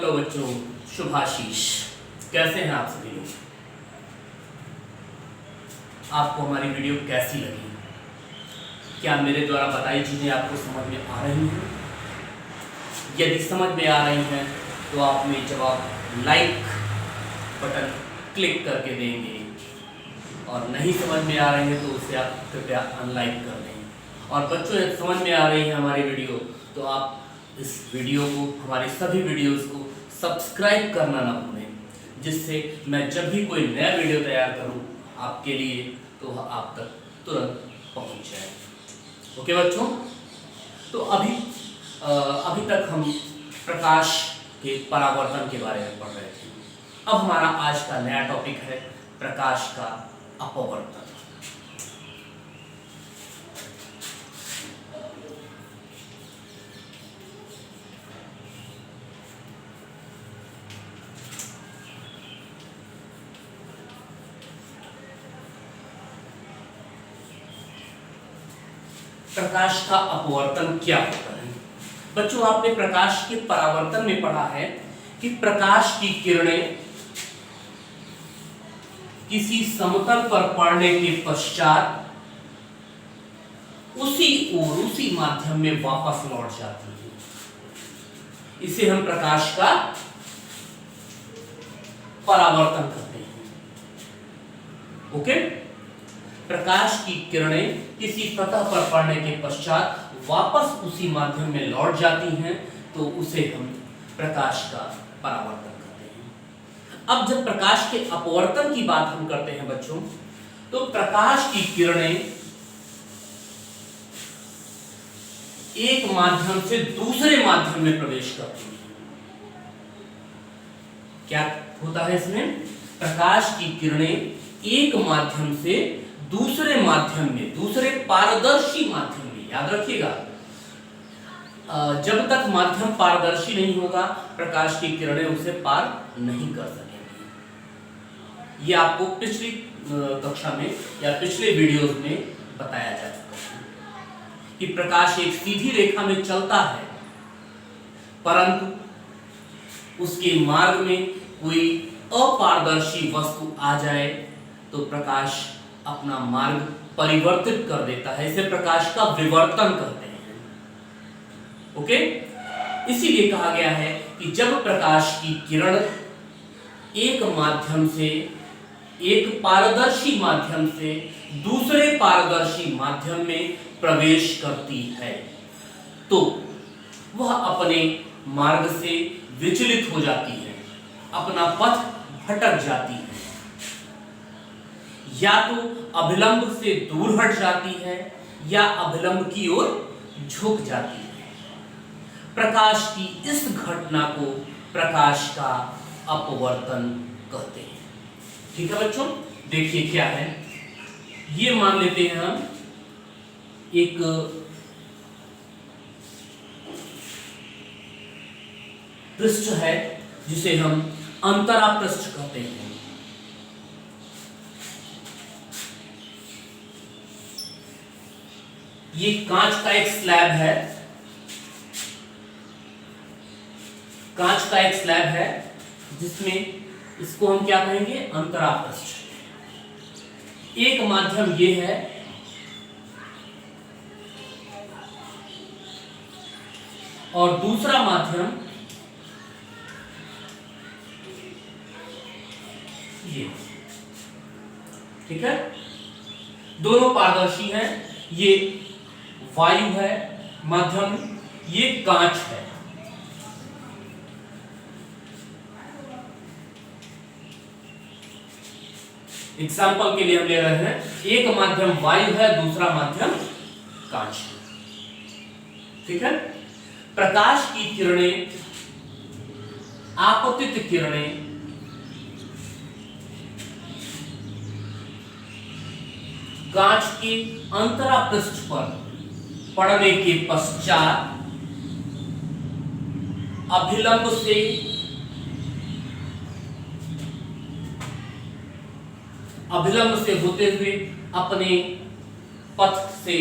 Hello बच्चों, शुभाशीष। कैसे हैं आप सभी लोग? आपको हमारी वीडियो कैसी लगी? क्या मेरे द्वारा बताई चीज़ें आपको समझ में आ रही हैं? यदि समझ में आ रही हैं तो आप में जवाब लाइक बटन क्लिक करके देंगे, और नहीं समझ में आ रही है तो उसे आप कृपया अनलाइक कर दें। और बच्चों, यदि समझ में आ रही है हमारी वीडियो तो आप इस वीडियो को, हमारी सभी वीडियोस को सब्सक्राइब करना ना भूलें, जिससे मैं जब भी कोई नया वीडियो तैयार करूं आपके लिए तो वह आप तक तुरंत पहुंच जाए। ओके बच्चों, तो अभी तक हम प्रकाश के परावर्तन के बारे में पढ़ रहे थे। अब हमारा आज का नया टॉपिक है प्रकाश का अपवर्तन। प्रकाश का अपवर्तन क्या होता है? बच्चों, आपने प्रकाश के परावर्तन में पढ़ा है कि प्रकाश की किरणें किसी समतल पर पड़ने के पश्चात उसी माध्यम में वापस लौट जाती है। इसे हम प्रकाश का परावर्तन कहते हैं। ओके? प्रकाश की किरणें किसी सतह पर पड़ने के पश्चात वापस उसी माध्यम में लौट जाती हैं, तो उसे हम प्रकाश का परावर्तन कहते हैं। अब जब प्रकाश के अपवर्तन की बात हम करते हैं बच्चों, तो प्रकाश की किरणें एक माध्यम से दूसरे माध्यम में प्रवेश करती हैं। क्या होता है इसमें? प्रकाश की किरणें एक माध्यम से दूसरे माध्यम में, दूसरे पारदर्शी माध्यम में, याद रखिएगा, जब तक माध्यम पारदर्शी नहीं होगा प्रकाश की किरणें उसे पार नहीं कर सकेंगी। ये आपको पिछली कक्षा में या पिछले वीडियोस में बताया जा चुका है कि प्रकाश एक सीधी रेखा में चलता है, परंतु उसके मार्ग में कोई अपारदर्शी वस्तु आ जाए तो प्रकाश अपना मार्ग परिवर्तित कर देता है। इसे प्रकाश का विवर्तन कहते हैं। ओके? इसीलिए कहा गया है कि जब प्रकाश की किरण एक माध्यम से, एक पारदर्शी माध्यम से दूसरे पारदर्शी माध्यम में प्रवेश करती है तो वह अपने मार्ग से विचलित हो जाती है, अपना पथ भटक जाती है, या तो अभिलंब से दूर हट जाती है या अभिलंब की ओर झुक जाती है। प्रकाश की इस घटना को प्रकाश का अपवर्तन कहते हैं। ठीक है बच्चों, देखिए क्या है। ये मान लेते हैं हम एक पृष्ठ है जिसे हम अंतरा पृष्ठ कहते हैं। ये कांच का एक स्लैब है, कांच का एक स्लैब है जिसमें इसको हम क्या कहेंगे? अंतरा पृष्ठ। एक माध्यम ये है और दूसरा माध्यम ये। ठीक है? दोनों पारदर्शी हैं। ये वायु है माध्यम, ये कांच है। एग्जाम्पल के लिए हम ले रहे हैं, एक माध्यम वायु है, दूसरा माध्यम कांच है। ठीक है? प्रकाश की किरणें, आपतित किरणें कांच के अंतरा पृष्ठ पर पड़ने के पश्चात अभिलंब से होते हुए अपने पथ से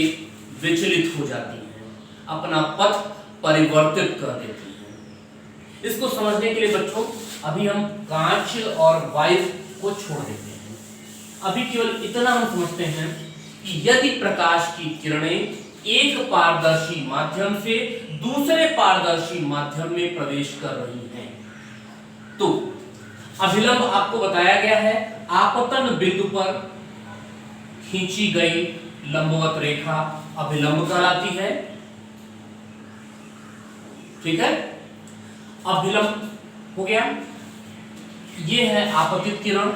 विचलित हो जाती हैं, अपना पथ परिवर्तित कर देती हैं। इसको समझने के लिए बच्चों अभी हम कांच और वायु को छोड़ देते हैं। अभी केवल इतना हम समझते हैं कि यदि प्रकाश की किरणें एक पारदर्शी माध्यम से दूसरे पारदर्शी माध्यम में प्रवेश कर रही हैं तो अभिलंब आपको बताया गया है, आपतन बिंदु पर खींची गई लंबवत रेखा अभिलंब कहलाती है। ठीक है, अभिलंब हो गया। ये है आपतित किरण,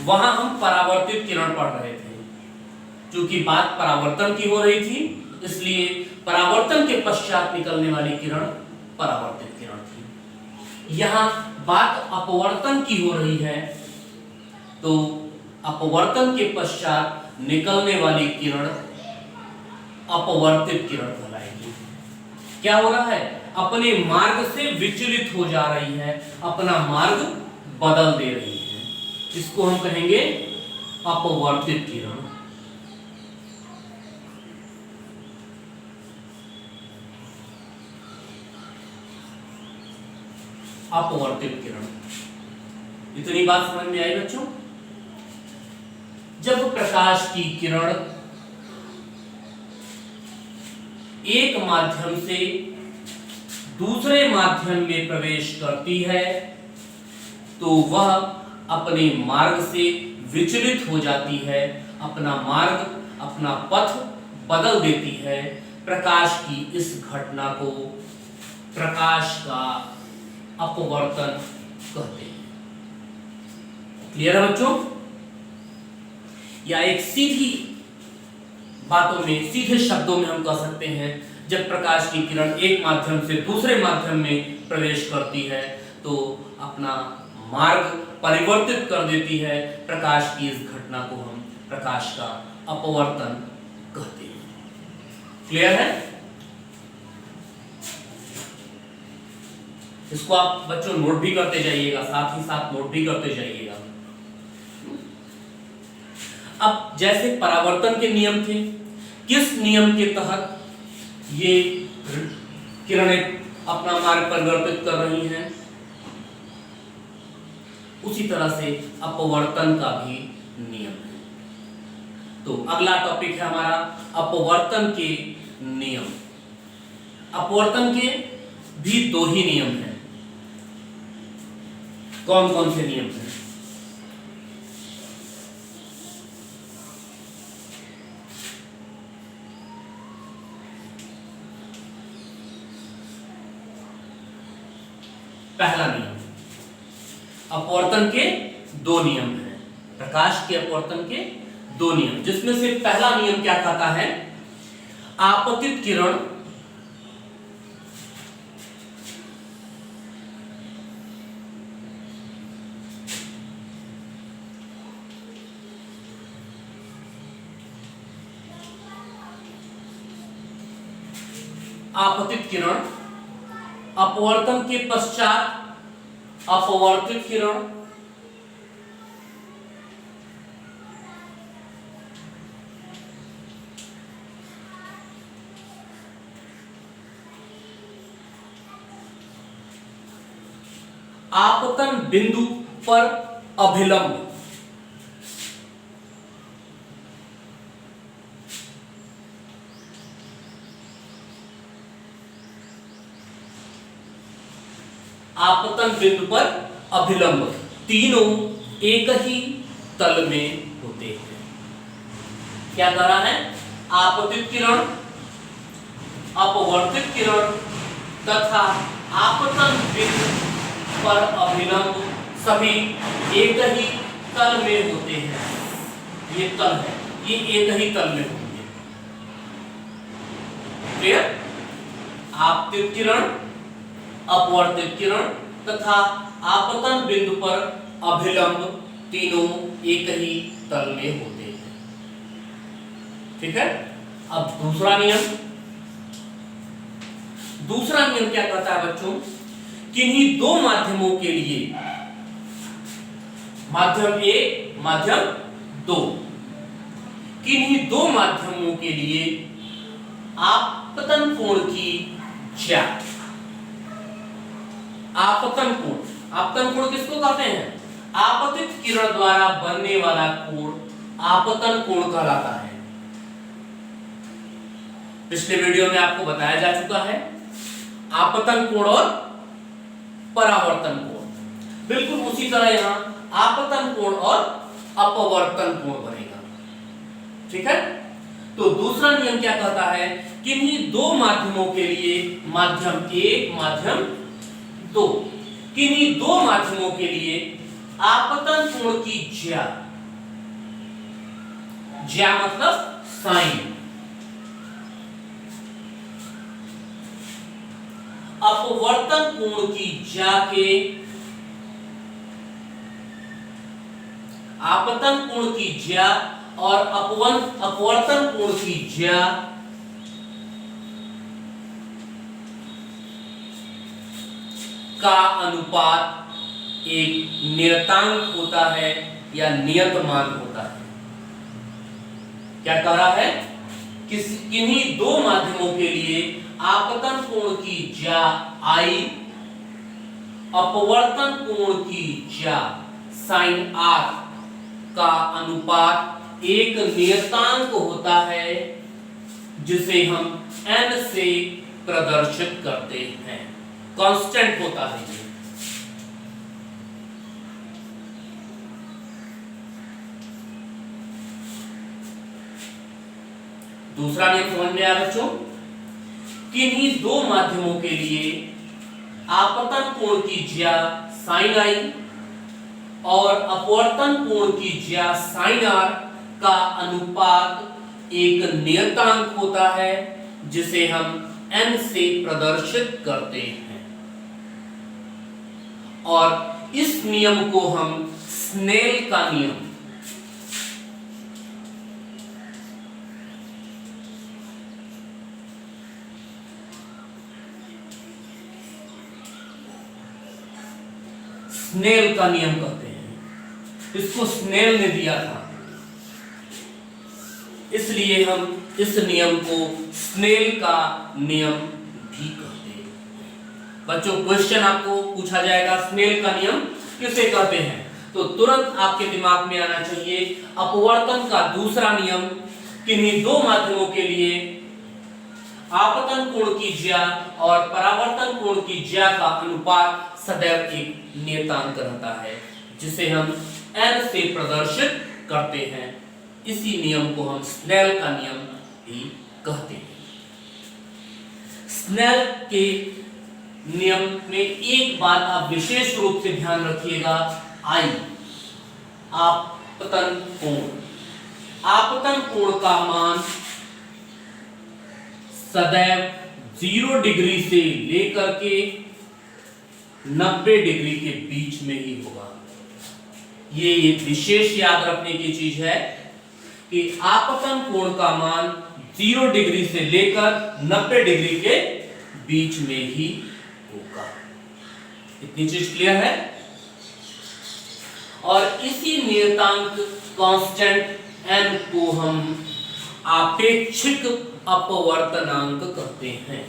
वहां हम परावर्तित किरण पढ़ रहे थे। क्योंकि बात परावर्तन की हो रही थी इसलिए परावर्तन के पश्चात निकलने वाली किरण परावर्तित किरण थी। यहां बात अपवर्तन की हो रही है तो अपवर्तन के पश्चात निकलने वाली किरण अपवर्तित किरण कहलाएगी। क्या हो रहा है, अपने मार्ग से विचलित हो जा रही है, अपना मार्ग बदल दे रही है, इसको हम कहेंगे अपवर्तित किरण। अपवर्तित किरण, इतनी बात समझ में आई बच्चों। जब प्रकाश की किरण एक माध्यम से दूसरे माध्यम में प्रवेश करती है तो वह अपने मार्ग से विचलित हो जाती है, अपना मार्ग, अपना पथ बदल देती है। प्रकाश की इस घटना को प्रकाश का अपवर्तन कहते हैं। क्लियर है बच्चों? या एक सीधी बातों में, सीधे शब्दों में हम कह सकते हैं, जब प्रकाश की किरण एक माध्यम से दूसरे माध्यम में प्रवेश करती है तो अपना मार्ग परिवर्तित कर देती है। प्रकाश की इस घटना को हम प्रकाश का अपवर्तन कहते हैं। क्लियर है? इसको आप बच्चों नोट भी करते जाइएगा, साथ ही साथ नोट भी करते जाइएगा। अब जैसे परावर्तन के नियम थे, किस नियम के तहत ये किरणें अपना मार्ग परिवर्तित कर रही हैं, उसी तरह से अपवर्तन का भी नियम है। तो अगला टॉपिक है हमारा अपवर्तन के नियम। अपवर्तन के भी दो ही नियम हैं। कौन कौन से नियम हैं? पहला नियम, अपवर्तन के दो नियम हैं। प्रकाश के अपवर्तन के दो नियम, जिसमें से पहला नियम क्या कहता है, आपतित किरण आपतित किरण अपवर्तन के पश्चात अपवर्तित किरण आपतन बिंदु पर अभिलंब आपतन बिंदु पर अभिलंब, तीनों एक ही तल में होते हैं। क्या कह रहा है, आपतित किरण, अपवर्तित किरण तथा आपतन बिंदु पर अभिलंब सभी एक ही तल में होते हैं। ये तल है, ये एक ही तल में होंगे। क्लियर? आपतित किरण, अपवर्तित किरण तथा आपतन बिंदु पर अभिलंब तीनों एक ही तल में होते हैं। ठीक है? अब दूसरा नियम क्या कहता है बच्चों, किन्हीं दो माध्यमों के लिए, माध्यम 1, माध्यम 2, किन्हीं दो माध्यमों के लिए आपतन कोण की ज्यात। आपतन कोण किसको कहते हैं? आपतित किरण द्वारा बनने वाला कोण आपतन कोण कहलाता है। पिछले वीडियो में आपको बताया जा चुका है आपतन कोण और परावर्तन कोण। बिल्कुल उसी तरह यहां आपतन कोण और अपवर्तन कोण बनेगा। ठीक है, तो दूसरा नियम क्या कहता है? किन्हीं दो माध्यमों के लिए, माध्यम 1 माध्यम 2, किन्हीं दो माध्यमों के लिए आपतन कोण की ज्या मतलब साइन, अपवर्तन कोण की ज्या के, आपतन कोण की ज्या और अपवर्तन कोण की ज्या का अनुपात एक नियतांक होता है या नियत मान होता है। क्या कह रहा है? किन्हीं दो माध्यमों के लिए आपतन कोण की ज्या I, अपवर्तन कोण की ज्या sin R का अनुपात एक नियतांक होता है जिसे हम n से प्रदर्शित करते हैं। कांस्टेंट होता है ये। दूसरा नियम समझ में आया बच्चों? किन्हीं दो माध्यमों के लिए आपतन कोण की ज्या sin I और अपवर्तन कोण की ज्या sin R का अनुपात एक नियतांक होता है जिसे हम n से प्रदर्शित करते हैं। और इस नियम को हम स्नेल का नियम, स्नेल का नियम कहते हैं। इसको स्नेल ने दिया था, इसलिए हम इस नियम को स्नेल का नियम भी कहते हैं। बच्चों, क्वेश्चन आपको पूछा जाएगा स्नेल का नियम किसे कहते हैं, तो तुरंत आपके दिमाग में आना चाहिए अपवर्तन का दूसरा नियम, किन्हीं दो माध्यमों के लिए आपतन कोण की ज्या और परावर्तन कोण की ज्या का अनुपात सदैव एक नियतांक रहता है जिसे हम n से प्रदर्शित करते हैं। इसी नियम को हम स्नेल का नियम भी कहते हैं। स्नेल के नियम में एक बात आप विशेष रूप से ध्यान रखिएगा, I, आपतन कोण। आपतन कोण का मान सदैव 0 डिग्री से लेकर के 90 डिग्री के बीच में ही होगा। ये विशेष याद रखने की चीज है कि आपतन कोण का मान 0 डिग्री से लेकर 90 डिग्री के बीच में ही होगा। इतनी चीज क्लियर है? और इसी नियतांक कांस्टेंट n को हम आपेक्षिक अपवर्तनांक कहते हैं।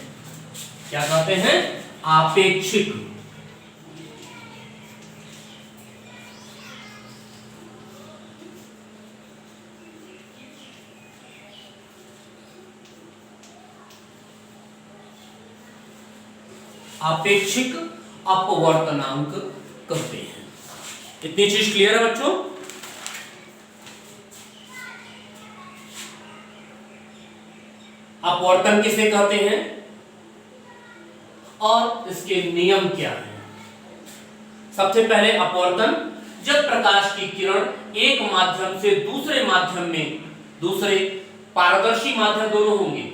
क्या कहते हैं? आपेक्षिक। आपेक्षिक अपवर्तनांक कहते हैं। इतनी चीज क्लियर है बच्चों? अपवर्तन किसे कहते हैं और इसके नियम क्या हैं? सबसे पहले अपवर्तन, जब प्रकाश की किरण एक माध्यम से दूसरे माध्यम में, दूसरे पारदर्शी माध्यम दोनों होंगे,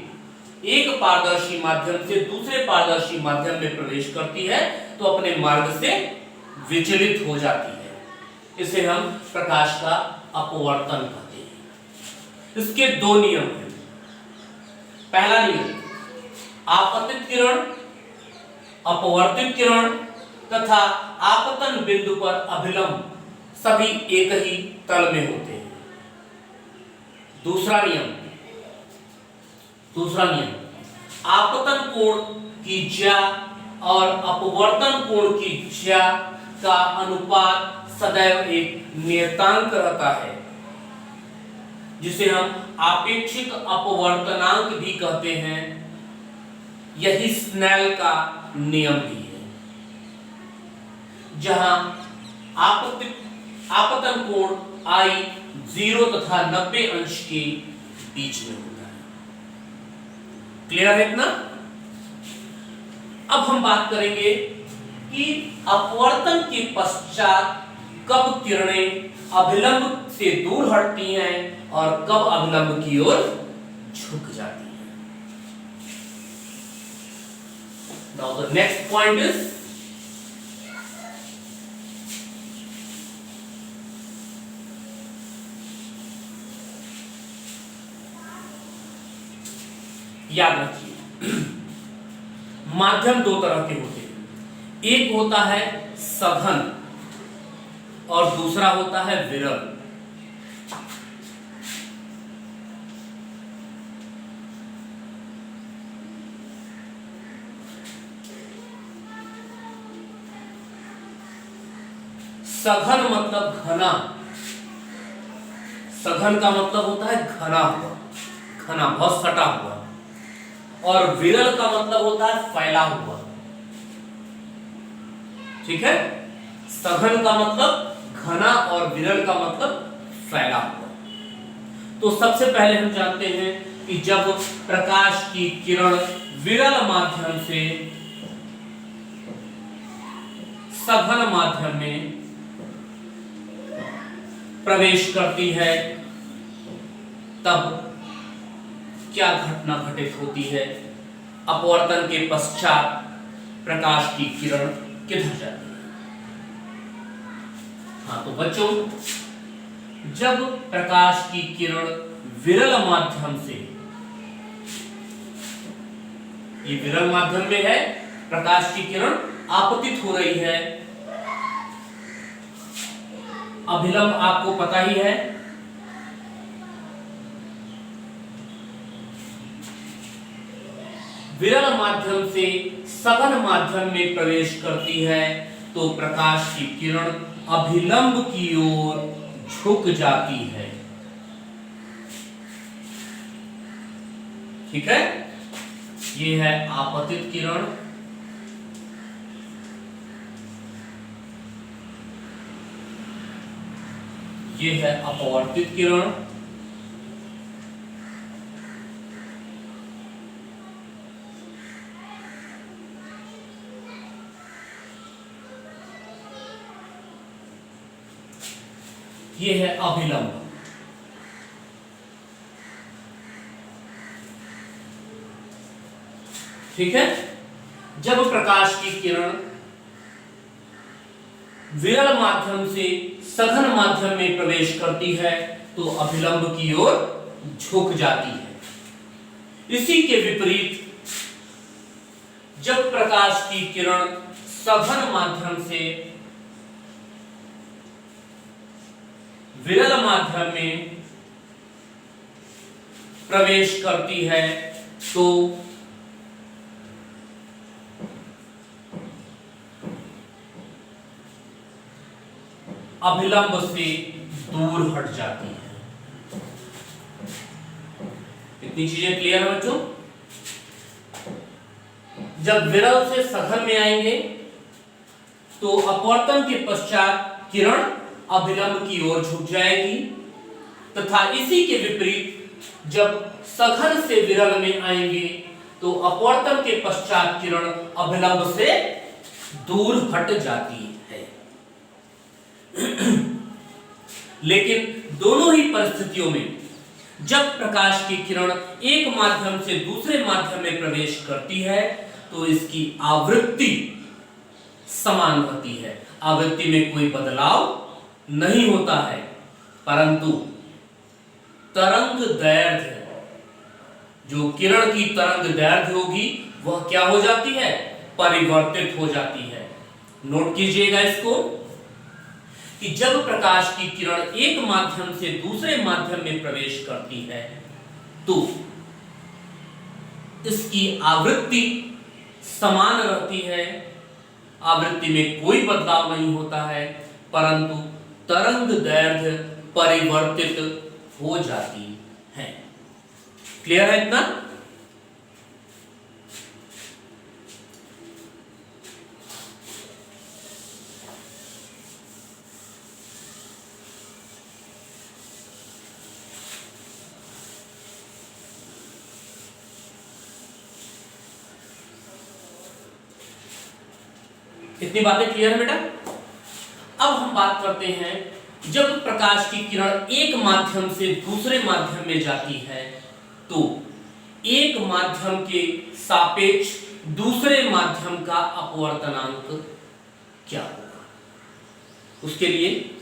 एक पारदर्शी माध्यम से दूसरे पारदर्शी माध्यम में प्रवेश करती है तो अपने मार्ग से विचलित हो जाती है। इसे हम प्रकाश का अपवर्तन कहते हैं। इसके दो नियम हैं। पहला नियम, आपतित किरण, अपवर्तित किरण तथा आपतन बिंदु पर अभिलंब सभी एक ही तल में होते हैं। दूसरा नियम आपतन कोण की ज्या और अपवर्तन कोण की ज्या का अनुपात सदैव एक नियतांक रहता है, जिसे हम आपेक्षिक अपवर्तनांक भी कहते हैं। यही स्नेल का नियम भी है, जहां आपतन कोण I 0 तथा 90 अंश के बीच में होता है। क्लियर है इतना? अब हम बात करेंगे कि अपवर्तन के पश्चात कब किरणें अभिलंब से दूर हटती हैं और कब अभिलंब की ओर झुक जाती हैं। Now the next point is याद रखिए, माध्यम दो तरह के होते हैं। एक होता है सघन और दूसरा होता है विरल। सघन मतलब घना, सघन का मतलब होता है घना हुआ, घना बहुत सटा हुआ, और विरल का मतलब होता है फैला हुआ। ठीक है, सघन का मतलब घना और विरल का मतलब फैला हुआ। तो सबसे पहले हम जानते हैं कि जब प्रकाश की किरण विरल माध्यम से सघन माध्यम में प्रवेश करती है, तब क्या घटना घटित होती है? अपवर्तन के पश्चात प्रकाश की किरण किधर जाती है? हाँ, तो बच्चों, जब प्रकाश की किरण विरल माध्यम से, ये विरल माध्यम में है, प्रकाश की किरण आपतित हो रही है, अभिलंब आपको पता ही है, विरल माध्यम से सघन माध्यम में प्रवेश करती है, तो प्रकाश की किरण अभिलंब की ओर झुक जाती है। ठीक है, ये है आपतित किरण, ये है अपवर्तित किरण, ये है अभिलंब। ठीक है, जब प्रकाश की किरण विरल माध्यम से सघन माध्यम में प्रवेश करती है, तो अभिलंब की ओर झुक जाती है। इसी के विपरीत जब प्रकाश की किरण सघन माध्यम से विरल माध्यम में प्रवेश करती है, तो अभिलंब से दूर हट जाती है। इतनी चीजें क्लियर है बच्चों? जब विरल से सघन में आएंगे तो अपवर्तन के पश्चात किरण अभिलंब की ओर झुक जाएगी, तथा इसी के विपरीत जब सघन से विरल में आएंगे तो अपवर्तन के पश्चात किरण अभिलंब से दूर हट जाती है। लेकिन दोनों ही परिस्थितियों में जब प्रकाश की किरण एक माध्यम से दूसरे माध्यम में प्रवेश करती है, तो इसकी आवृत्ति समान रहती है, आवृत्ति में कोई बदलाव नहीं होता है, परंतु तरंग दैर्घ्य, जो किरण की तरंग दैर्घ्य होगी, वह क्या हो जाती है? परिवर्तित हो जाती है। नोट कीजिएगा इसको। कि जब प्रकाश की किरण एक माध्यम से दूसरे माध्यम में प्रवेश करती है तो इसकी आवृत्ति समान रहती है, आवृत्ति में कोई बदलाव नहीं होता है, परंतु तरंग दैर्घ्य परिवर्तित हो जाती है। क्लियर है इतना? इतनी बातें क्लियर है बेटा? अब हम बात करते हैं, जब प्रकाश की किरण एक माध्यम से दूसरे माध्यम में जाती है तो एक माध्यम के सापेक्ष दूसरे माध्यम का अपवर्तनांक क्या होगा? उसके लिए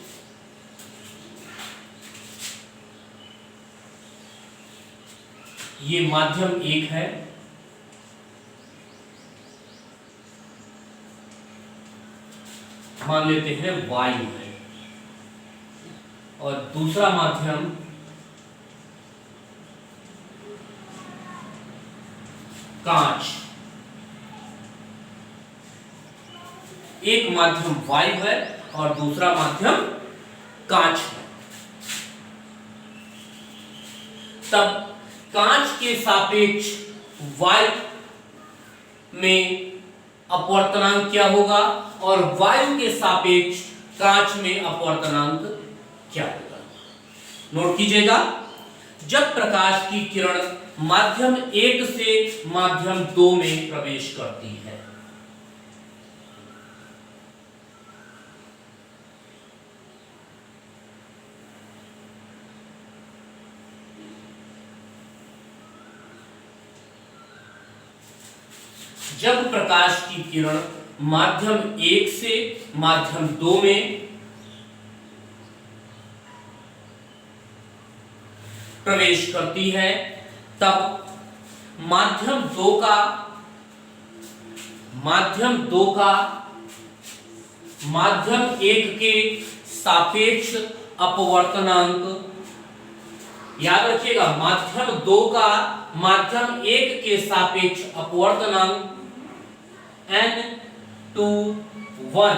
ये माध्यम एक है, मान लेते हैं वायु है, और दूसरा माध्यम कांच। एक माध्यम वायु है और दूसरा माध्यम कांच है। तब कांच के सापेक्ष वायु में अपवर्तनांक क्या होगा और वायु के सापेक्ष कांच में अपवर्तनांक क्या होगा? नोट कीजिएगा, जब प्रकाश की किरण माध्यम 1 से माध्यम 2 में प्रवेश करती है जब प्रकाश की किरण माध्यम 1 से माध्यम 2 में प्रवेश करती है तब माध्यम 2 का माध्यम 1 के सापेक्ष अपवर्तनांक, याद रखिएगा, माध्यम 2 का माध्यम 1 के सापेक्ष अपवर्तनांक n/1,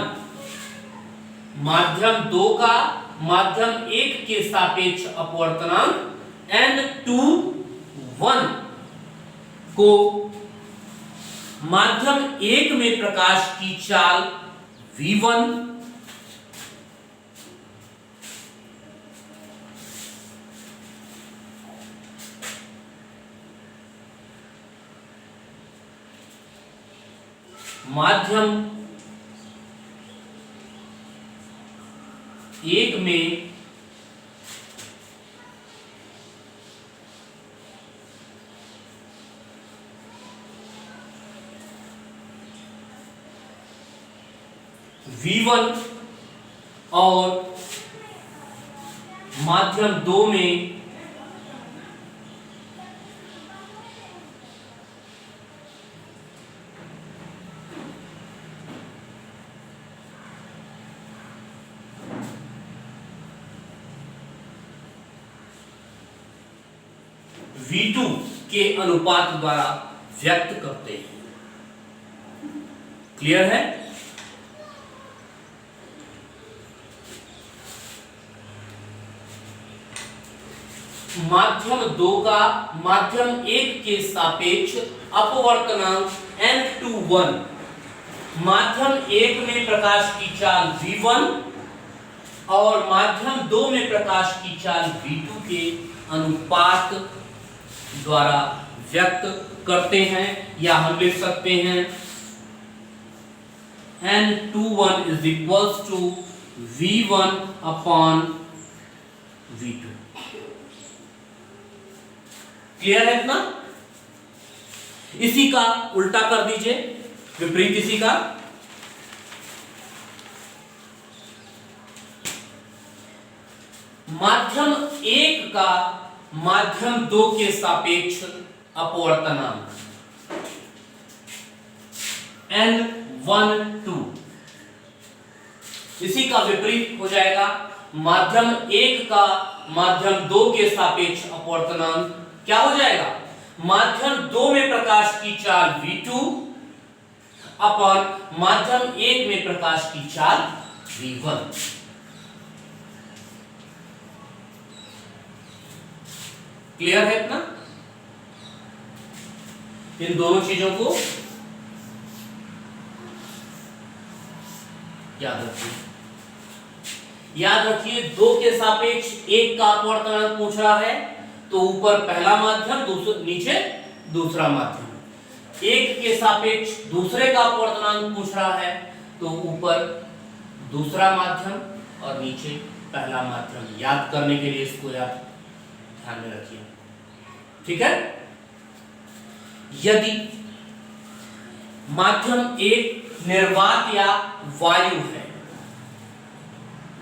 माध्यम 2 का माध्यम 1 के सापेक्ष अपवर्तनांक n/1 को माध्यम 1 में प्रकाश की चाल v1 माध्यम 1 में v1 और माध्यम 2 में v2 के अनुपात द्वारा व्यक्त करते हैं। क्लियर है? माध्यम 2 का माध्यम 1 के सापेक्ष अपवर्तनांक n/1, माध्यम 1 में प्रकाश की चाल v1 और माध्यम 2 में प्रकाश की चाल v2 के अनुपात द्वारा व्यक्त करते हैं, या हम लिख सकते हैं n/1 is equals to v1 upon v2। Clear है इतना? इसी का उल्टा कर दीजिए, विपरीत इसी का। माध्यम 1 का माध्यम 2 के सापेक्ष अपवर्तनांक n/2 इसी का विपरीत हो जाएगा, माध्यम 1 का माध्यम 2 के सापेक्ष अपवर्तनांक क्या हो जाएगा, माध्यम 2 में प्रकाश की चाल v2 अपन माध्यम 1 में प्रकाश की चाल v1। क्लियर है इतना? इन दोनों चीजों को याद रखिए। याद रखिए 2 के सापेक्ष 1 का अपवर्तनांक पूछ रहा है तो ऊपर पहला माध्यम, नीचे दूसरा माध्यम। 1 के सापेक्ष दूसरे का अपवर्तनांक पूछ रहा है तो ऊपर दूसरा माध्यम और नीचे पहला माध्यम। याद करने के लिए इसको याद ध्यान में रखिए, ठीक है। यदि माध्यम 1 निर्वात या वायु है,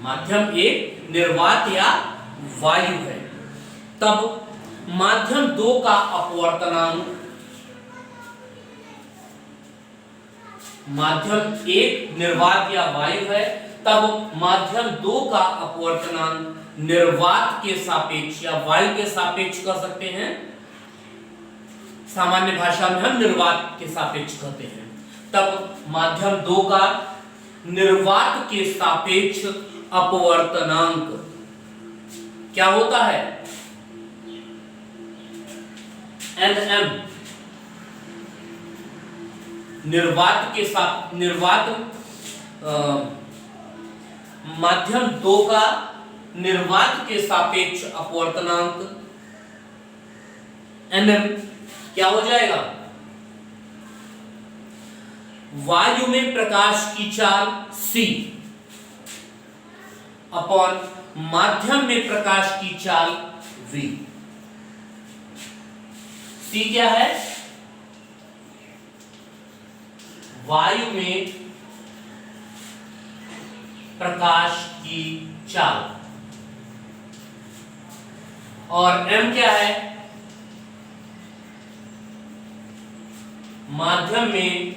माध्यम 1 निर्वात या वायु है, तब माध्यम 2 का अपवर्तनांक, माध्यम 1 निर्वात या वायु है तब माध्यम 2 का अपवर्तनांक निर्वात के सापेक्ष या वायु के सापेक्ष कर सकते हैं। सामान्य भाषा में हम निर्वात के सापेक्ष कहते हैं। तब माध्यम 2 का निर्वात के सापेक्ष अपवर्तनांक क्या होता है, NM। माध्यम 2 का निर्वात के सापेक्ष अपवर्तनांक NM क्या हो जाएगा, वायु में प्रकाश की चाल c अपॉन माध्यम में प्रकाश की चाल v। c क्या है, वायु में प्रकाश की चाल, और m क्या है, माध्यम में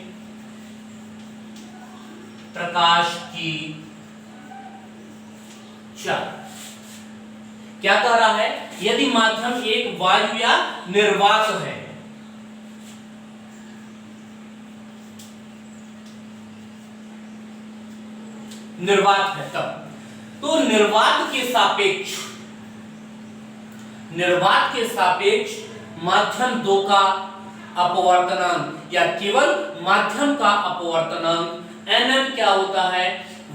प्रकाश की चाल। क्या कह रहा है, यदि माध्यम 1 वायु या निर्वात है, निर्वात है तब तो निर्वात के सापेक्ष माध्यम 2 का अपवर्तनांक या केवल माध्यम का अपवर्तनांक NM क्या होता है,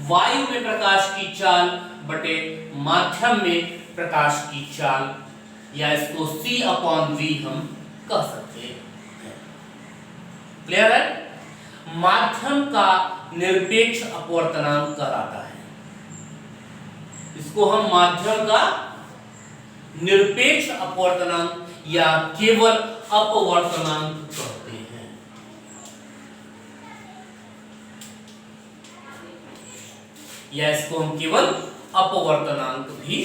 वायु में प्रकाश की चाल बटे माध्यम में प्रकाश की चाल, या इसको C/V हम कह सकते हैं। क्लियर है? माध्यम का निरपेक्ष अपवर्तनांक कहलाता है। इसको हम माध्यम का निरपेक्ष अपवर्तनांक या केवल अपवर्तनांक कहते हैं। या इसको हम केवल अपवर्तनांक भी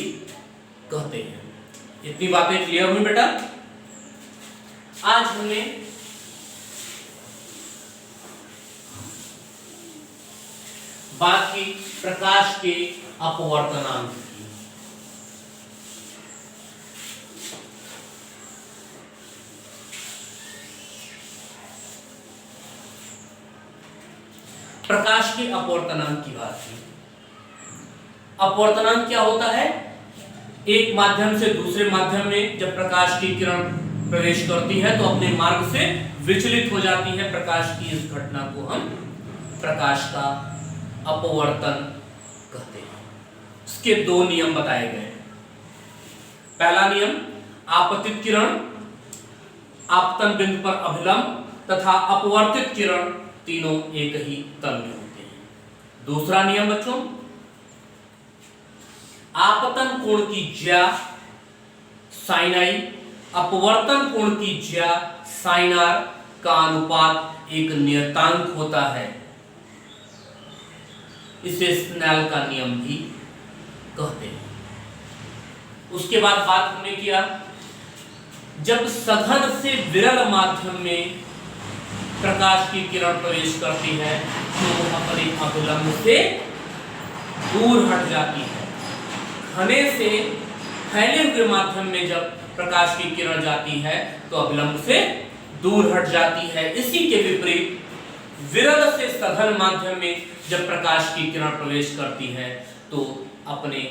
कहते हैं। इतनी बातें क्लियर हुई बेटा? आज हमने बात की प्रकाश के अपवर्तनांक की। प्रकाश के अपवर्तनांक की बात की। अपवर्तनांक क्या होता है? एक माध्यम से दूसरे माध्यम में जब प्रकाश की किरण प्रवेश करती है तो अपने मार्ग से विचलित हो जाती है। प्रकाश की इस घटना को हम प्रकाश का अपवर्तन कहते हैं। इसके दो नियम बताए गए। पहला नियम, आपतित किरण आपतन बिंदु पर अभिलंब तथा अपवर्तित किरण तीनों एक ही तल में होते हैं। दूसरा नियम बच्चों, आपतन कोण की ज्या साइन आई, अपवर्तन कोण की ज्या साइन आर का अनुपात एक नियतांक होता है। इसे स्नेल का नियम भी कहते हैं। उसके बाद बात हमने किया, जब सघन से विरल माध्यम में प्रकाश की किरण प्रवेश करती है तो अपने अभिलंब से दूर हट जाती है। घने से फैले हुए माध्यम में जब प्रकाश की किरण जाती है तो अभिलंब से दूर हट जाती है। इसी के विपरीत विरल से सघन माध्यम में जब प्रकाश की किरण प्रवेश करती है तो अपने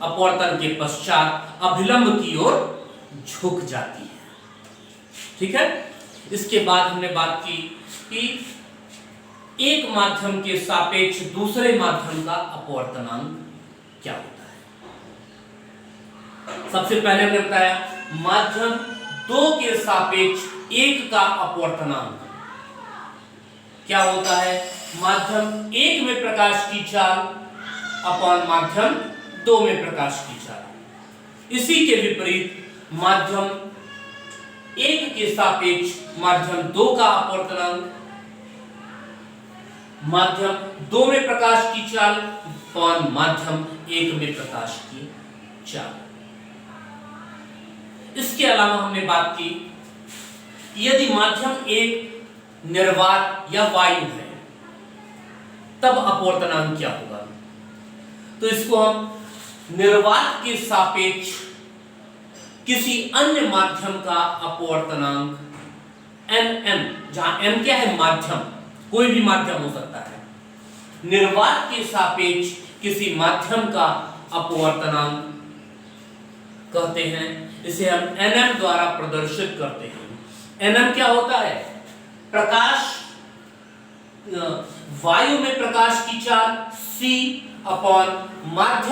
अपवर्तन के पश्चात अभिलंब की ओर झुक जाती है। ठीक है। इसके बाद हमने बात की कि एक माध्यम के सापेक्ष दूसरे माध्यम का अपवर्तनांक क्या होता है। सबसे पहले हमने बताया माध्यम 2 के सापेक्ष 1 का अपवर्तनांक क्या होता है। माध्यम 1 में प्रकाश की चाल अपॉन माध्यम 2 में प्रकाश की चाल। इसी के विपरीत माध्यम 1 के सापेक्ष माध्यम 2 का अपवर्तनांक माध्यम 2 में प्रकाश की चाल अपॉन माध्यम 1 में प्रकाश की चाल। इसके अलावा हमने बात की यदि माध्यम 1 निर्वात या वायु है तब अपवर्तनांक क्या होगा। तो इसको हम निर्वात के सापेक्ष किसी अन्य माध्यम का अपवर्तनांक nm, जहां m क्या है माध्यम, कोई भी माध्यम हो सकता है, निर्वात के सापेक्ष किसी माध्यम का अपवर्तनांक कहते हैं। इसे हम nm द्वारा प्रदर्शित करते हैं। nm क्या होता है। प्रकाश वायु में प्रकाश की चाल c अपॉन माध्यम